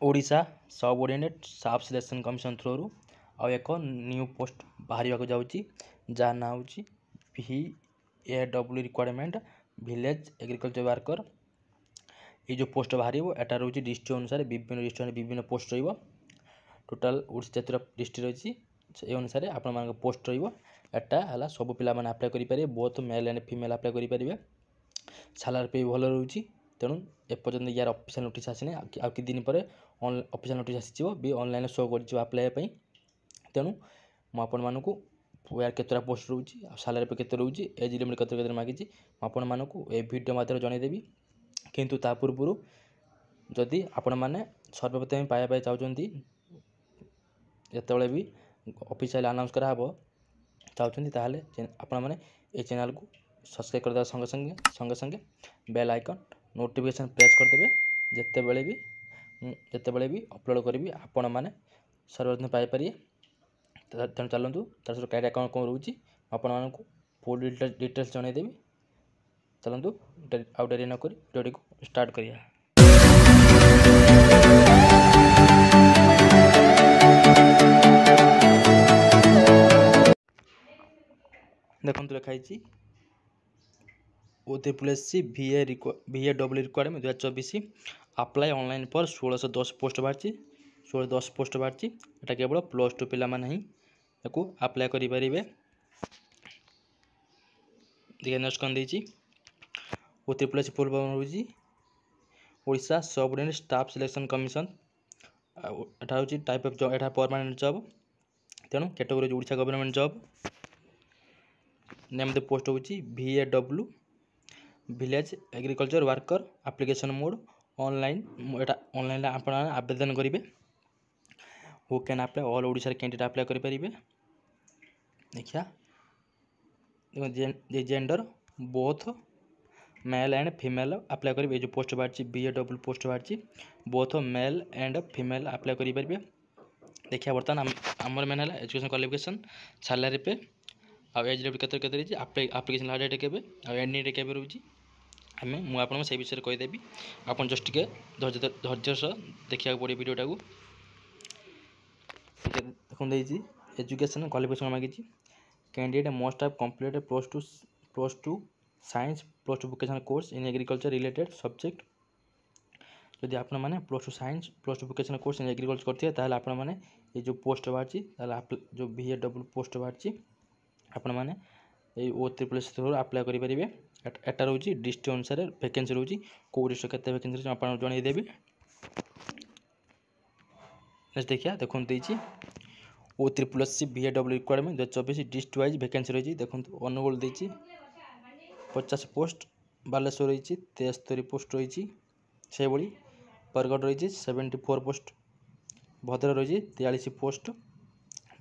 Odisha subordinate staff selection commission through एक new post बाहर जाऊँगी जहाँ ना हूँ VAW requirement village agriculture worker. ये जो पोस्ट बाहर एटा रोचे डिस्ट्रिक्ट अनुसार विभिन्न पोस्ट रही टोटाल ओडिशा जातिर डिस्ट्रिक्ट रही से अनुसार आपण पोस्ट रहा है सब पिला आप्लाय करेंगे both male and female apply करेंगे। सालारी पे भल रोचे तेणु एपर्तंत यार ऑफिशियल नोटिस आसने आ कि दिन पर ऑफिशियल नोटिस आसी भी ऑनलाइन शो कर आप्लाय तेणु मुझे यार केतरा पोस्ट रोचे सालारी पे केते रोचे एज लिमिट केते मागी आपण मानक ए वीडियो माध्यम जनईदेवी। किंतु ता पूर्व जदि आपण मैंने सर्वप्रथम पाइबा चाहते जिते भी ऑफिशियल अनाउंस करा चाहते ताहले आपण मैंने ये चैनल को सब्सक्राइब करदे संगे संगे बेल आइकन नोटिफिकेशन प्रेस करदे जितेबले भी अपलोड करी आपण मैंने सर्वप्रथम पाइपर। तेणु चलतु तार सहित क्या कौन कौन रोचे आपण मानक फुल डिटेल्स जनईदेवी। चलतु आउ डेरी नक वीडियो को स्टार्ट करिया। देखो लिखाई OTPSC VAW requirement 2024 apply online पर 1610 पोस्ट बाहर 1610 पोस्ट बाहर एटा केवल +2 पिला माने ही अप्लाई करें। देखिए नेक्स्ट कौन देती OTPSC फुल फॉर्म रोजी Odisha subordinate staff selection commission. एटा हूँ type of job Etah permanent job तेणु category Odisha government job. Name the post होची VAW village agriculture worker application mode online एटा ऑनलाइन आपण आवेदन करेंगे। Who can apply all Odisha candidate apply करेंगे। देखिया gender both male and female apply करेंगे। जो post बाहर VAW पोस्ट बाहर both male and female apply करेंगे। देखिए बर्तमान आमर मेन है एजुकेशन क्वालिफिकेशन सैलरी पे आउ एज लेवल केते एप्लिकेशन लास्ट डेट केबे आ एंड डेट केबे रोची आमे मु आपन से विषय कहीदेवी। आपन जस्ट टिके धैर्य सह देखिया पड़े वीडियोटा को। देखो देजी एजुकेशन क्वालिफिकेशन मागी candidate must have completed +2 science +2 vocational course in agriculture related subject. जदि आपण मैंने +2 science +2 vocational course in agriculture करते ताहले आपण मैंने ये जो पोस्ट बाहर जो VAW पोस्ट बाहर आपण मैंने ये OTPSC थ्रू अप्लाई करेंगे। एटा रोची डिस्ट्रिक्ट अनुसार वैकेंसी रोची कौ डिस्ट्रिक्ट केते वैकेंसी आप जनईदेवी। नेक्स्ट देखिए देखो OTPSC VAW requirement 2024 district wise vacancy रही। देखो अनुगुल देती 50 पोस्ट बालेश्वर रही 73 पोस्ट रही से भाई बरगढ़ रही 74 पोस्ट भद्रक रही 43 पोस्ट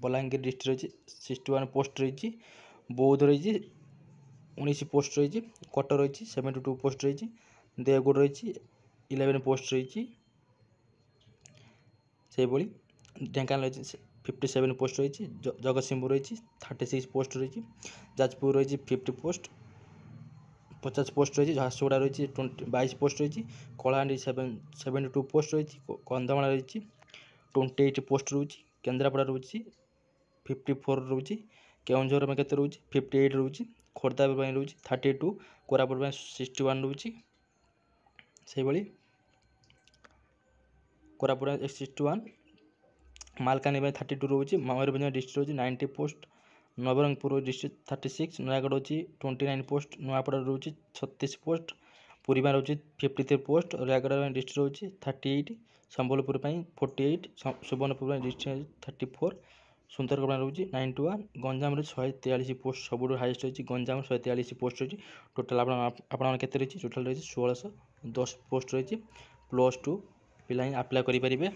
बलांगीर डिस्ट्रिक्ट रही 61 पोस्ट रही बौद्ध रही 19 पोस्ट रही कटक रही 72 पोस्ट रही देवगढ़ रही 11 पोस्ट रही से भाई ढेंकानाल रही 57 पोस्ट रही जगतसिंहपुर रही 36 पोस्ट रही जाजपुर रही 50 पोस्ट 50 पोस्ट रही झारसुगुड़ा रही 22 पोस्ट रही कलाहांडी 72 पोस्ट रही कंधमाल रही 28 पोस्ट रोची केन्द्रापड़ा रोची 54 रोची केउंझर में केते रोची 58 रोची खोर्धा रोची 32 कोरापुट में 61 रोची से भाई कोरापुट 61 मालकानगिरी में 32 रोची मयूरभंज डिस्ट्रिक्ट रोची 90 पोस्ट नवरंगपुर डिस्ट्रिक्ट 36 नयागढ़ रोची 29 पोस्ट नुआपड़ा रोची 36 पोस्ट पुरी में रोची 53 पोस्ट रायगढ़ में डिस्ट्रिक्ट रोची 38 संबलपुर 48 सुवर्णपुर डिस्ट्रिक्ट 34 सुंदरगढ़ रोची 91 गंजाम 143 पोस्ट सब हाईएस्ट रही गंजाम 143 पोस्ट रही टोटाल आपण केते रही टोटाल रही 1610 पोस्ट रही +2 पिला अप्लाई करेंगे।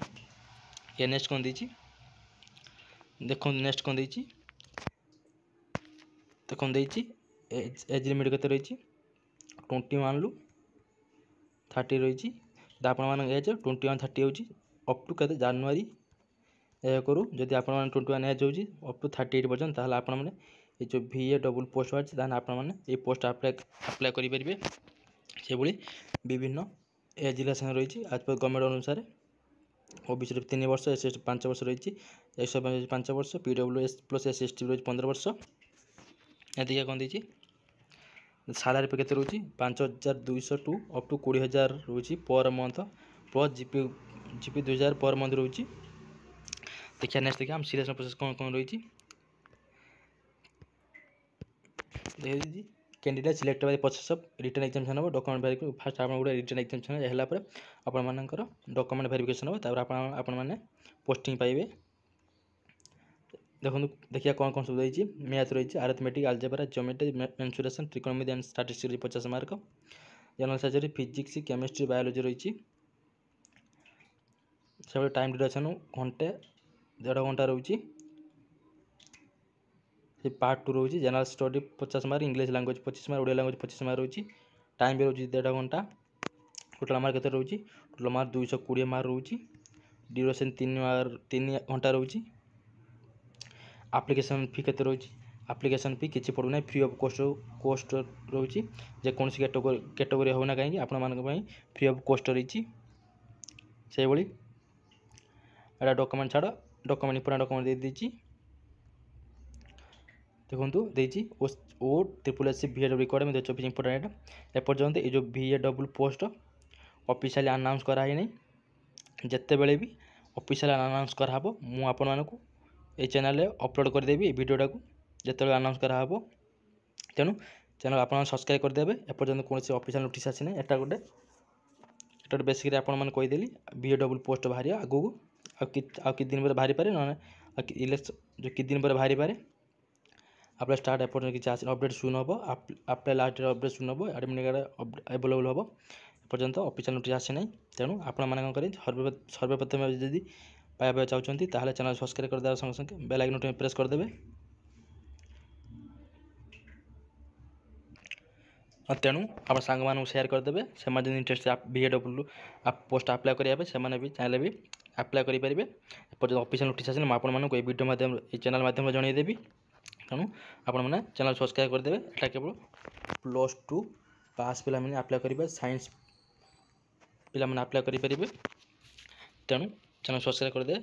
ये नेक्स्ट कौन देती देखो नेक्स्ट कौन देती देखो देती एज लिमिट केते रही 21 रु 30 रही आपण एज 21 30 होची अप टू के जनवरी 1 रु जदि आपण 21 एज होची अप टू 38 पर्यंत ताहले आपण माने ये जो VAW पोस्ट बाहर ताहले आपण माने ये पोस्ट अप्लाई करेंगे। से भाई विभिन्न एज रिलेक्शन रही आज पर गवर्नमेंट अनुसार ओबीसी 3 वर्ष, एससी 5 वर्ष रही, एक्स 5 वर्ष, पीडब्ल्यूएस प्लस एससी रही 15 वर्ष। एतिका कौन देती सालारी पे केते रोची 5200 टू अप टू 20000 रोची per month plus GP 2000 per month रोची। देखिए नेक्स्ट देखिए हम सिलेक्शन प्रोसेस कौन कौन रही देखिए candidate select by process of written examination हो डॉक्यूमेंट वेरिफिकेशन फास्ट आपण गोटे रिटन एग्जामिनेशन हैला पर आपण मानकर डॉक्यूमेंट वेरिफिकेशन हो तापर आपण माने पोस्टिंग पाइबे। देखो देखिए कौन कौन सब रही मैथ रही arithmetic algebra geometry mensuration trigonometry and statistics 50 mark. General surgery physics chemistry biology रही सब टाइम ड्यूरेशन घंटे 1.5 घंटा रही। पार्ट 2 रही general study 50 mark English language 25 mark Odia language 25 mark रही। टाइम भी रही 1.5 घंटा। टोटाल मार्क केते रही टोटाल मार्क 220 मार्क रही। ड्यूरेशन 3 घंटा रही। एप्लिकेशन फी केते रही एप्लिकेशन फी किसी पड़ूना फ्री ऑफ कॉस्ट रही जेकोसी कैटेगरी होना कहीं आपण मान फ्री ऑफ कॉस्ट रही से भाई एटा डॉक्यूमेंट छाड़ डॉक्यूमेंट पुराना डॉक्यूमेंट दे दीची देखो देती ओ triple S VAW requirement 24 important एपर्यंत ये जो VAW पोस्ट ऑफिशियली अनाउंस कराई नहीं जिते बड़े भी ऑफिशियल अनाउंस कराहब मु आपण मानकु ये चैनल अपलोड करदेवी वीडियोटा को जिते अनाउंस कराहब तेणु चैनल आप सब्सक्राइब करदेवे एपर्यंत कौन ऑफिशियल नोटिस आसी ना एटा गोटे बेसिक आपण मैंने कहीदेली VAW पोस्ट बाहर आगू आ कि दिन पर बाहरी पारे ना इलेक्शन जो कि दिन पर बाहरी पारे अप्लाई स्टार्ट एपर्यंत किसी आस अपडेट सुन हम अप्लाई लास्ट अपडेट सुन हम एडमिट कार्ड अवेलेबल हम एपर्यंत ऑफिशियल नोटिस आसी ना तेणु आपण मैंने करें सर्वप्रथम जदि पाइबा चाहते ताहले चैनल सब्सक्राइब करदे संगे संगे बेल आइकन प्रेस करदेवे। तेणु आप सांग मान शेयर करदेवे से इंटरेस्ट VAW पोस्ट अप्लाई करेंगे से भी चाहे भी अप्लाई करेंगे एपर्यंत ऑफिशियल नोटिस आसे मुझे वीडियो माध्यम चैनल माध्यम जनईदेवी तेणु आपण मैंने चैनल सब्सक्राइब करदेवे एटा केवल +2 पास पिला मैंने अप्लाई करेंगे साइंस पिला मैंने अप्लाई करेंगे तेणु चैनल सब्सक्राइब करदे।